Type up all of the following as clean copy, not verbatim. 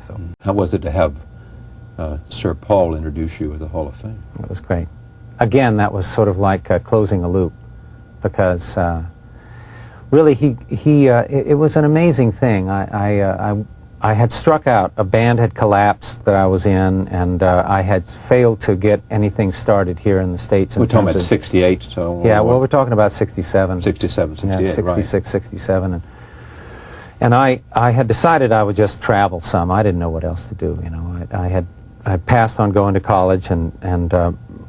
So how was it to have Sir Paul introduce you to the Hall of Fame? it was great. Again, that was sort of like closing a loop, because really it was an amazing thing. I had struck out. A band had collapsed that I was in, and I had failed to get anything started here in the States. We're talking about 68, so... Yeah, well, we're talking about 67. 67, 68, yeah, 66, right. 67. And I had decided I would just travel some. I didn't know what else to do, you know. I had passed on going to college, and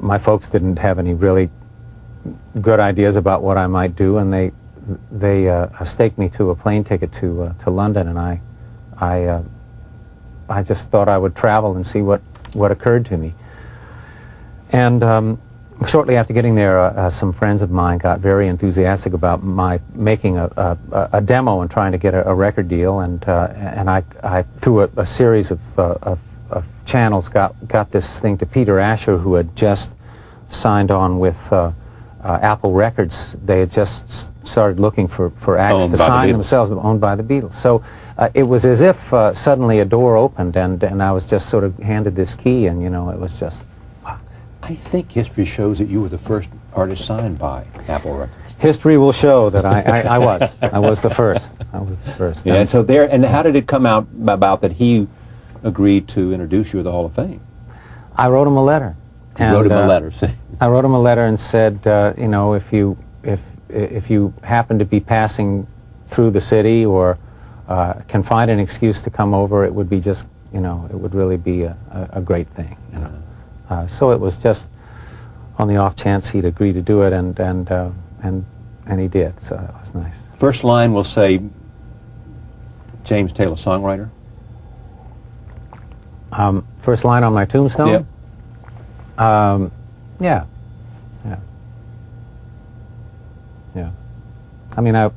my folks didn't have any really good ideas about what I might do, and they staked me to a plane ticket to London, and I just thought I would travel and see what occurred to me. And shortly after getting there, some friends of mine got very enthusiastic about my making a demo and trying to get a record deal, and I through a series of channels got this thing to Peter Asher, who had just signed on with Apple Records. They had just started looking for acts to sign themselves, owned by the Beatles. So it was as if suddenly a door opened, and I was just sort of handed this key, and you know, it was just... I think history shows that you were the first artist signed by Apple Records. History will show that I was. I was the first. I was the first. Yeah, and so and how did it come out about that he agreed to introduce you to the Hall of Fame? I wrote him a letter. You wrote him a letter, see? I wrote him a letter and said, you know, if you happen to be passing through the city or can find an excuse to come over, it would be just, you know, it would really be a great thing, you know. So it was just on the off chance he'd agree to do it, and he did. So it was nice. First line will say, James Taylor, songwriter. First line on my tombstone. Yeah. Yeah. I mean, I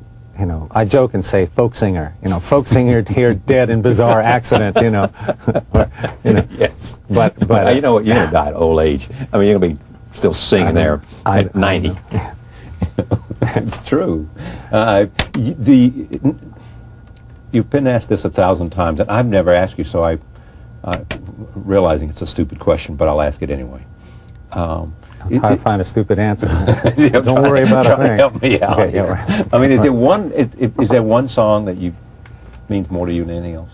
joke and say folk singer. You know, folk singer here dead in bizarre accident. You know. Yes. But you know what? You're gonna die at old age. I mean, you're gonna be still singing there at 90. It's true. You've been asked this 1,000 times, and I've never asked you, so realizing it's a stupid question, but I'll ask it anyway. I'll try to find a stupid answer. Don't worry about a thing. Help me out. Okay, yeah, right. I mean, is there one song that means more to you than anything else?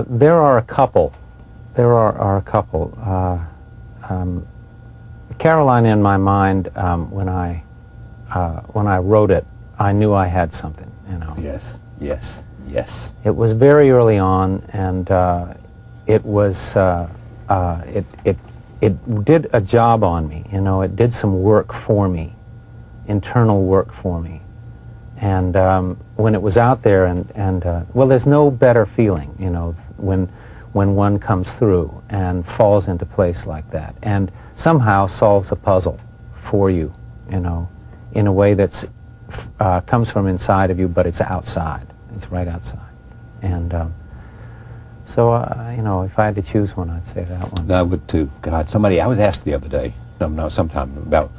There are a couple. There are a couple. Caroline, in my mind, when I wrote it, I knew I had something. You know. Yes. It was very early on, and it was it did a job on me. You know, it did some work for me, internal work for me. And when it was out there, and well, there's no better feeling, you know, when one comes through and falls into place like that, and somehow solves a puzzle for you, you know, in a way that's comes from inside of you, but it's outside. It's right outside. And so, you know, if I had to choose one, I'd say that one. I would too. God, I was asked the other day, sometime about,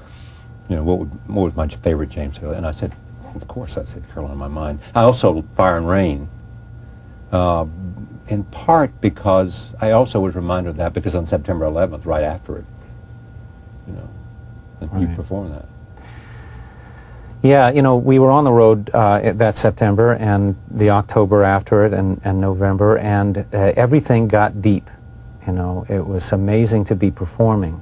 you know, what was my favorite James Taylor, and I said, of course, I said Caroline in my mind. I also Fire and Rain, in part because I also was reminded of that because on September 11th, right after it, you know, you performed that. Yeah, you know, we were on the road that September and the October after it and November, and everything got deep. You know, it was amazing to be performing.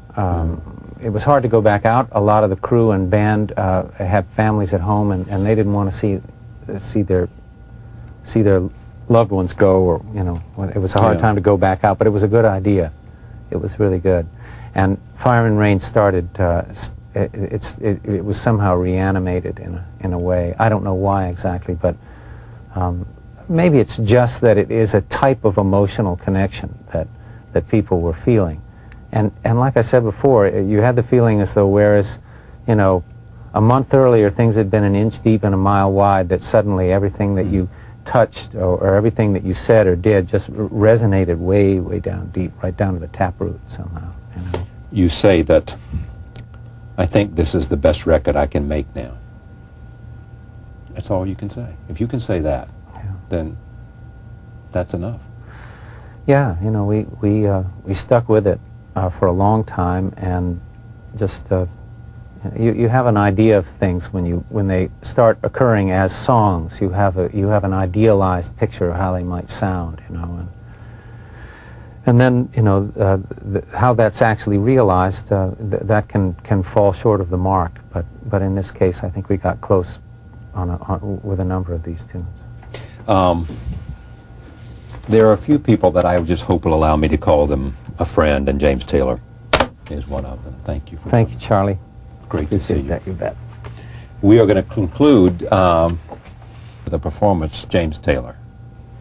It was hard to go back out. A lot of the crew and band had families at home, and they didn't want to see their loved ones go, or, you know, it was a hard time to go back out, but it was a good idea. It was really good. And Fire and Rain started, it was somehow reanimated in a way. I don't know why exactly, but maybe it's just that it is a type of emotional connection that people were feeling. And like I said before, you had the feeling as though, whereas, you know, a month earlier things had been an inch deep and a mile wide, that suddenly everything that you touched or everything that you said or did just resonated way, way down deep, right down to the taproot somehow. You know? You say that, I think this is the best record I can make now. That's all you can say. If you can say that, then that's enough. Yeah, you know, we stuck with it for a long time, and just you have an idea of things when they start occurring as songs. You have an idealized picture of how they might sound, you know, and then, you know, how that's actually realized, that can fall short of the mark. But in this case, I think we got close with a number of these tunes. There are a few people that I just hope will allow me to call them a friend, and James Taylor is one of them. Thank you for Thank you, Charlie. Great to see you. That, you bet. We are going to conclude with a performance, James Taylor.